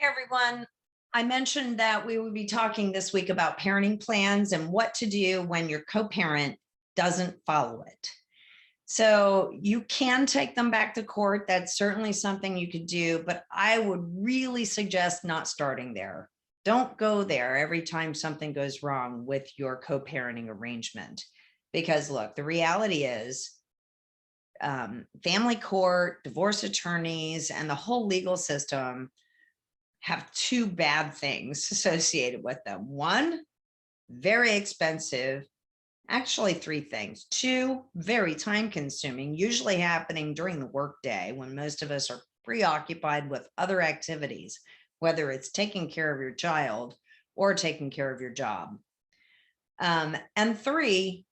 everyone. I mentioned that we would be talking this week about parenting plans and what to do when your co-parent doesn't follow it. So you can take them back to court. That's certainly something you could do, but I would really suggest not starting there. Don't go there every time something goes wrong with your co-parenting arrangement. Because look, the reality is family court, divorce attorneys, and the whole legal system have two bad things associated with them. One, very expensive. Actually, three things. Two, very time consuming, usually happening during the workday when most of us are preoccupied with other activities, whether it's taking care of your child or taking care of your job. And three,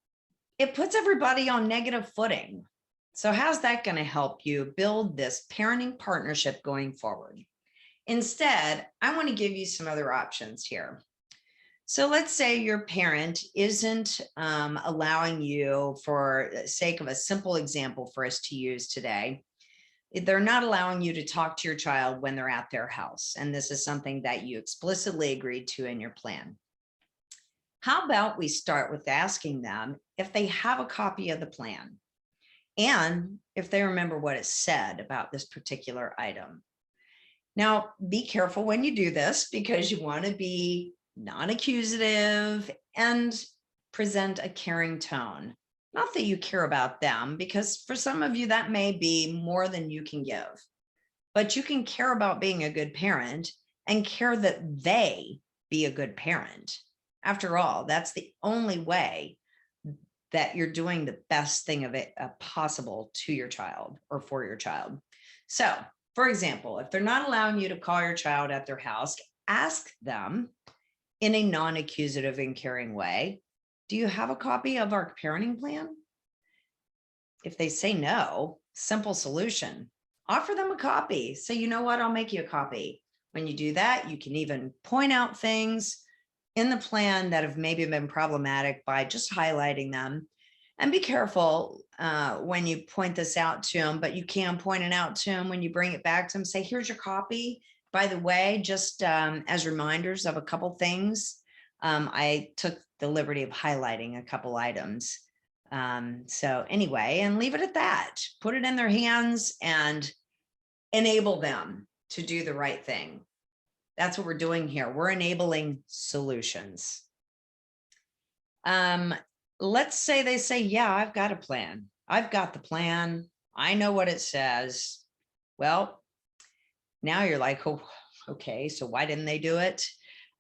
it puts everybody on negative footing. So how's that going to help you build this parenting partnership going forward? Instead, I want to give you some other options here. So let's say your parent isn't allowing you, for the sake of a simple example for us to use today, they're not allowing you to talk to your child when they're at their house. And this is something that you explicitly agreed to in your plan. How about we start with asking them if they have a copy of the plan and if they remember what it said about this particular item. Now, be careful when you do this because you want to be non-accusative and present a caring tone. Not that you care about them, because for some of you that may be more than you can give, but you can care about being a good parent and care that they be a good parent. After all, that's the only way that you're doing the best thing of it possible to your child or for your child. So, for example, if they're not allowing you to call your child at their house, ask them in a non-accusative and caring way, do you have a copy of our parenting plan? If they say no, simple solution, offer them a copy. Say, you know what, I'll make you a copy. When you do that, you can even point out things in the plan that have maybe been problematic by just highlighting them. And be careful when you point this out to them, but you can point it out to them when you bring it back to them. Say, here's your copy. By the way, just as reminders of a couple things, I took the liberty of highlighting a couple items. So anyway, and leave it at that. Put it in their hands and enable them to do the right thing. That's what we're doing here. We're enabling solutions. Let's say they say, yeah, I've got a plan. I've got the plan. I know what it says. Well, now you're like, oh, okay, so why didn't they do it?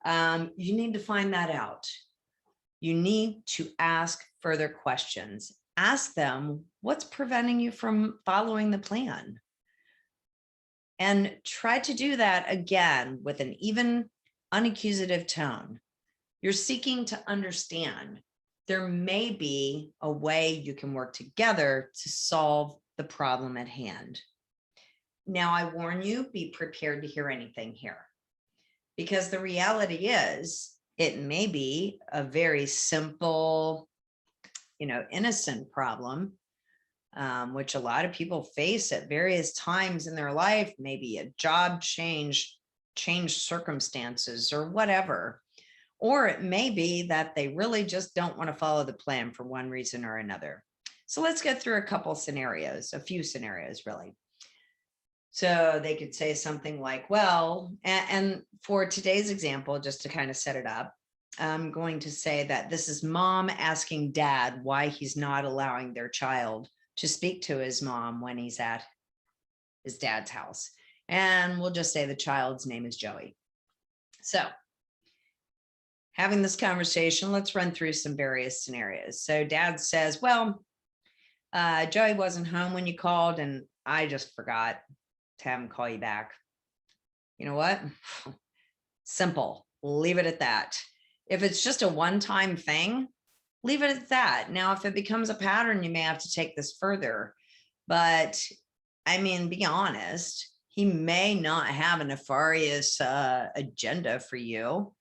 You need to find that out. You need to ask further questions. Ask them, what's preventing you from following the plan? And try to do that again with an even unaccusative tone. You're seeking to understand. There may be a way you can work together to solve the problem at hand. Now, I warn you, be prepared to hear anything here, because the reality is it may be a very simple, innocent problem, which a lot of people face at various times in their life, maybe a job change, changed circumstances or whatever. Or it may be that they really just don't want to follow the plan for one reason or another. So let's get through a couple scenarios, a few scenarios really. So they could say something like, well, and for today's example, just to kind of set it up, I'm going to say that this is mom asking dad why he's not allowing their child to speak to his mom when he's at his dad's house. And we'll just say the child's name is Joey. So having this conversation, let's run through some various scenarios. So dad says, well, Joey wasn't home when you called and I just forgot to have him call you back. You know what? Simple. Leave it at that. If it's just a one-time thing, leave it at that. Now, if it becomes a pattern, you may have to take this further. But I mean, be honest, he may not have a nefarious agenda for you.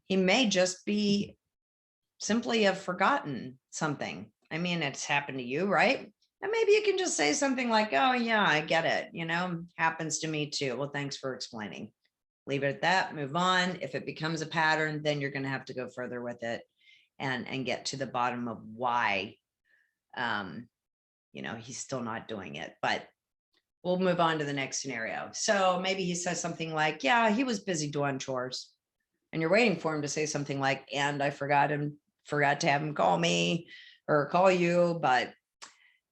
He may just be simply have forgotten something. I mean, it's happened to you, right? And maybe you can just say something like, oh yeah, I get it. Happens to me too. Well, thanks for explaining. leave it at that, move on. If it becomes a pattern, then you're going to have to go further with it and get to the bottom of why, he's still not doing it. But we'll move on to the next scenario. So maybe he says something like, yeah, he was busy doing chores. And you're waiting for him to say something like, and I forgot to have him call me or call you. But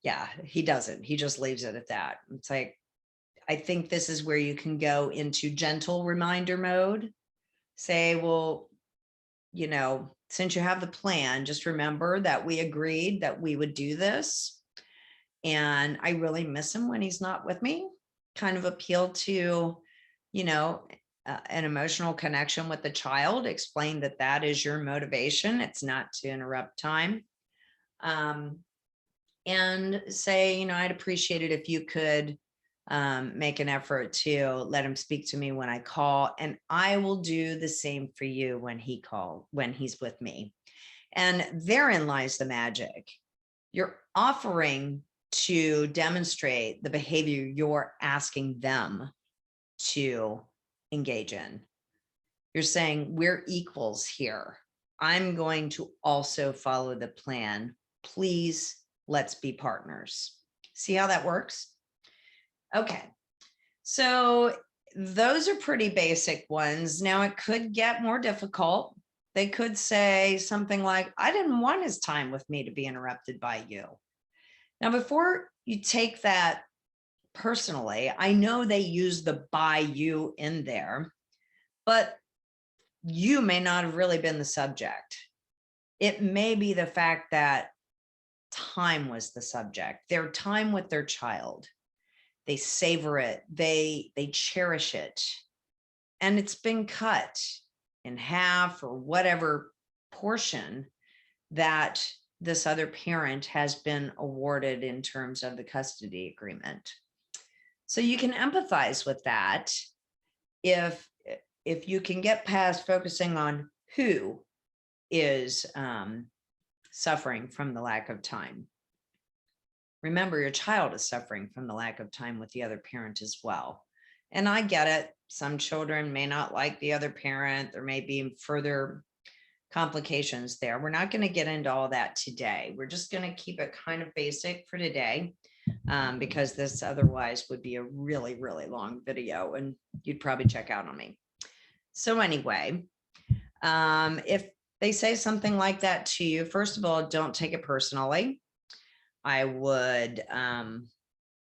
yeah, he doesn't. He just leaves it at that. It's like, I think this is where you can go into gentle reminder mode. Say, well, since you have the plan, just remember that we agreed that we would do this. And I really miss him when he's not with me. Kind of appeal to, an emotional connection with the child. Explain that that is your motivation. It's not to interrupt time. And say, I'd appreciate it if you could make an effort to let him speak to me when I call, and I will do the same for you when he's with me. And therein lies the magic. You're offering to demonstrate the behavior you're asking them to engage in. You're saying, we're equals here. I'm going to also follow the plan. Please, let's be partners. See how that works? Okay, so those are pretty basic ones. Now it could get more difficult. They could say something like, I didn't want his time with me to be interrupted by you. Now, before you take that personally, I know they use the by you in there, but you may not have really been the subject. It may be the fact that time was the subject, their time with their child. They savor it, they cherish it, and it's been cut in half or whatever portion that this other parent has been awarded in terms of the custody agreement. So you can empathize with that if you can get past focusing on who is suffering from the lack of time. Remember, your child is suffering from the lack of time with the other parent as well. And I get it. Some children may not like the other parent. There may be further complications there. We're not going to get into all that today. We're just going to keep it kind of basic for today, because this otherwise would be a really, really long video and you'd probably check out on me. So anyway, if they say something like that to you, first of all, don't take it personally. I would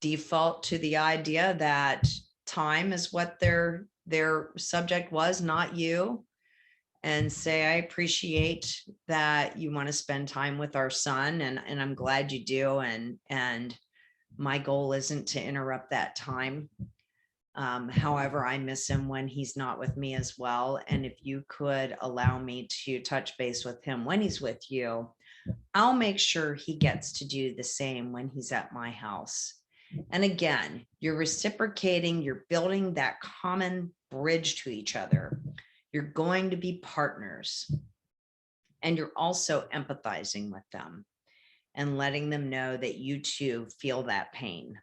default to the idea that time is what their subject was, not you. And say, I appreciate that you want to spend time with our son, and I'm glad you do. And my goal isn't to interrupt that time. However, I miss him when he's not with me as well. And if you could allow me to touch base with him when he's with you, I'll make sure he gets to do the same when he's at my house. And again, you're reciprocating, you're building that common bridge to each other. You're going to be partners, and you're also empathizing with them and letting them know that you too feel that pain.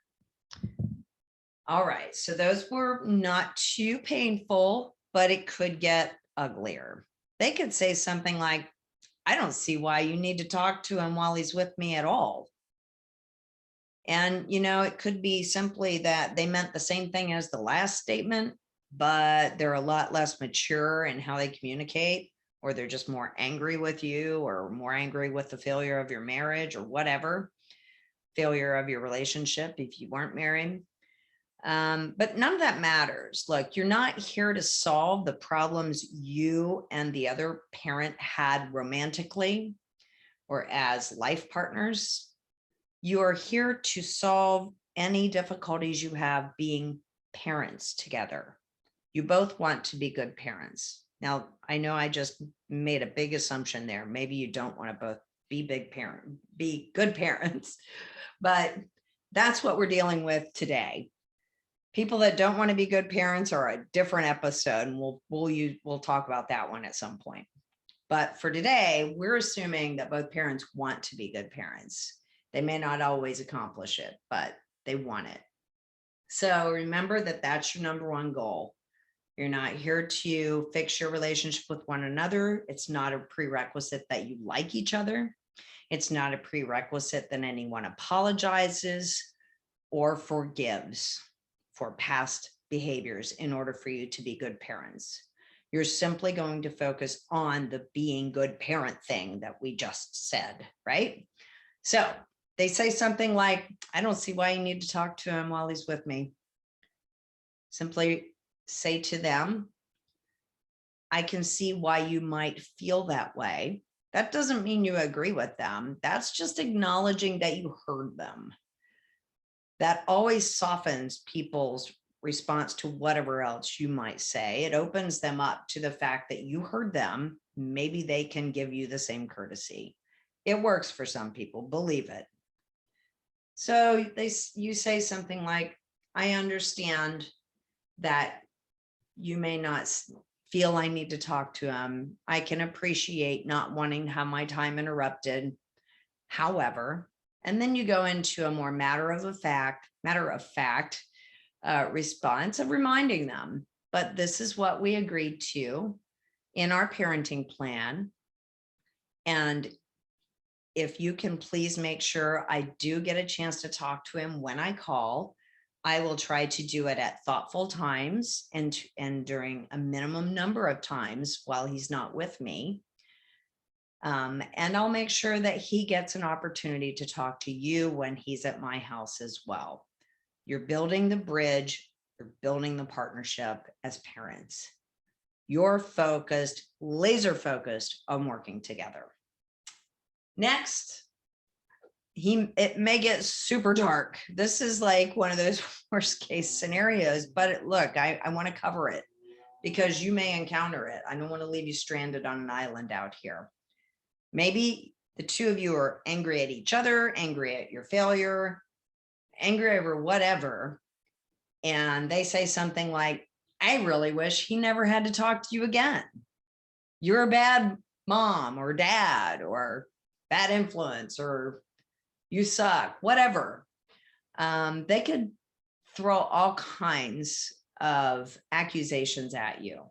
All right, so those were not too painful, but it could get uglier. They could say something like, I don't see why you need to talk to him while he's with me at all. And, it could be simply that they meant the same thing as the last statement, but they're a lot less mature in how they communicate, or they're just more angry with you, or more angry with the failure of your marriage, or whatever, failure of your relationship if you weren't married. But none of that matters. Look, you're not here to solve the problems you and the other parent had romantically or as life partners. You are here to solve any difficulties you have being parents together. You both want to be good parents. Now, I know I just made a big assumption there. Maybe you don't want to both be good parents, but that's what we're dealing with today. People that don't want to be good parents are a different episode, and we'll talk about that one at some point. But for today, we're assuming that both parents want to be good parents. They may not always accomplish it, but they want it. So remember that that's your number one goal. You're not here to fix your relationship with one another. It's not a prerequisite that you like each other. It's not a prerequisite that anyone apologizes or forgives for past behaviors in order for you to be good parents. You're simply going to focus on the being good parent thing that we just said, right? So they say something like, I don't see why you need to talk to him while he's with me. Simply say to them, I can see why you might feel that way. That doesn't mean you agree with them. That's just acknowledging that you heard them. That always softens people's response to whatever else you might say. It opens them up to the fact that you heard them. Maybe they can give you the same courtesy. It works for some people, believe it. So you say something like, I understand that you may not feel I need to talk to him. I can appreciate not wanting to have my time interrupted. However, and then you go into a more matter of fact response of reminding them, but this is what we agreed to in our parenting plan. And if you can please make sure I do get a chance to talk to him when I call, I will try to do it at thoughtful times and during a minimum number of times while he's not with me. And I'll make sure that he gets an opportunity to talk to you when he's at my house as well. You're building the bridge, you're building the partnership as parents. You're focused, laser focused on working together. Next, it may get super dark. This is like one of those worst case scenarios, but look, I want to cover it because you may encounter it. I don't want to leave you stranded on an island out here. Maybe the two of you are angry at each other, angry at your failure, angry over whatever. And they say something like, I really wish he never had to talk to you again. You're a bad mom or dad or bad influence or you suck, whatever. They could throw all kinds of accusations at you.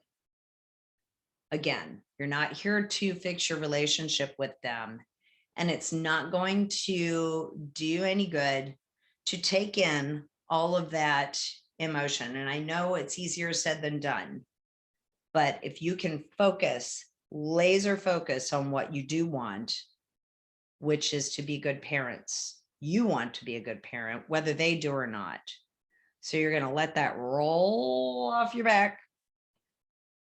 Again, you're not here to fix your relationship with them. And it's not going to do any good to take in all of that emotion. And I know it's easier said than done. But if you can focus, laser focus on what you do want, which is to be good parents. You want to be a good parent, whether they do or not. So you're going to let that roll off your back.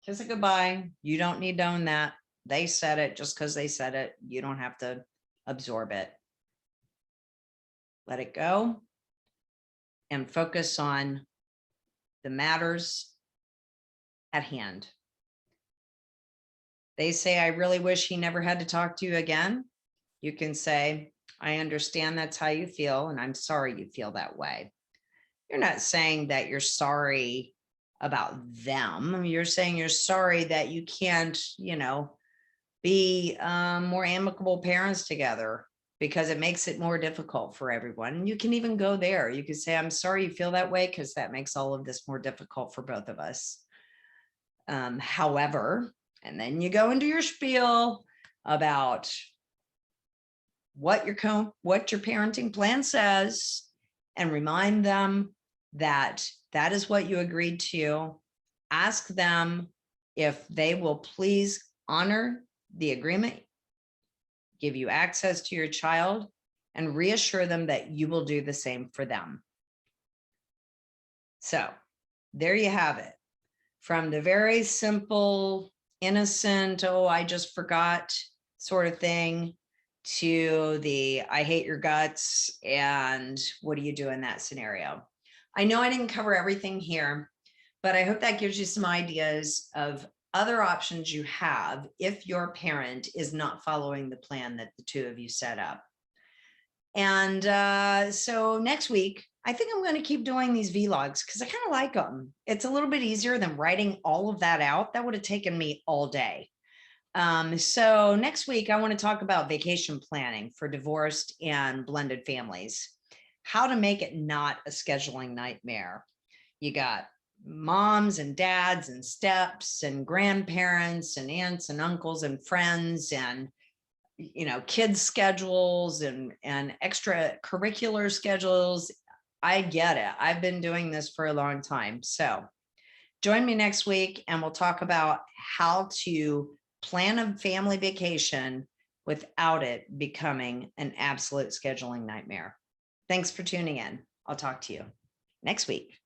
Kiss it goodbye. You don't need to own that. They said it just because they said it. You don't have to absorb it. Let it go and focus on the matters at hand. They say, I really wish he never had to talk to you again. You can say, I understand that's how you feel, and I'm sorry you feel that way. You're not saying that you're sorry about them. You're saying you're sorry that you can't, be more amicable parents together because it makes it more difficult for everyone. And you can even go there. You can say, I'm sorry you feel that way because that makes all of this more difficult for both of us. However, and then you go into your spiel about what your parenting plan says and remind them that that is what you agreed to. Ask them if they will please honor the agreement, give you access to your child, and reassure them that you will do the same for them. So there you have it. From the very simple, innocent, oh, I just forgot sort of thing, to the I hate your guts and what do you do in that scenario? I know I didn't cover everything here, but I hope that gives you some ideas of other options you have if your parent is not following the plan that the two of you set up. And so next week, I think I'm going to keep doing these vlogs because I kind of like them. It's a little bit easier than writing all of that out. That would have taken me all day. So next week, I want to talk about vacation planning for divorced and blended families, how to make it not a scheduling nightmare. You got moms and dads and steps and grandparents and aunts and uncles and friends and, kids schedules and extracurricular schedules. I get it. I've been doing this for a long time. So join me next week and we'll talk about how to plan a family vacation without it becoming an absolute scheduling nightmare. Thanks for tuning in. I'll talk to you next week.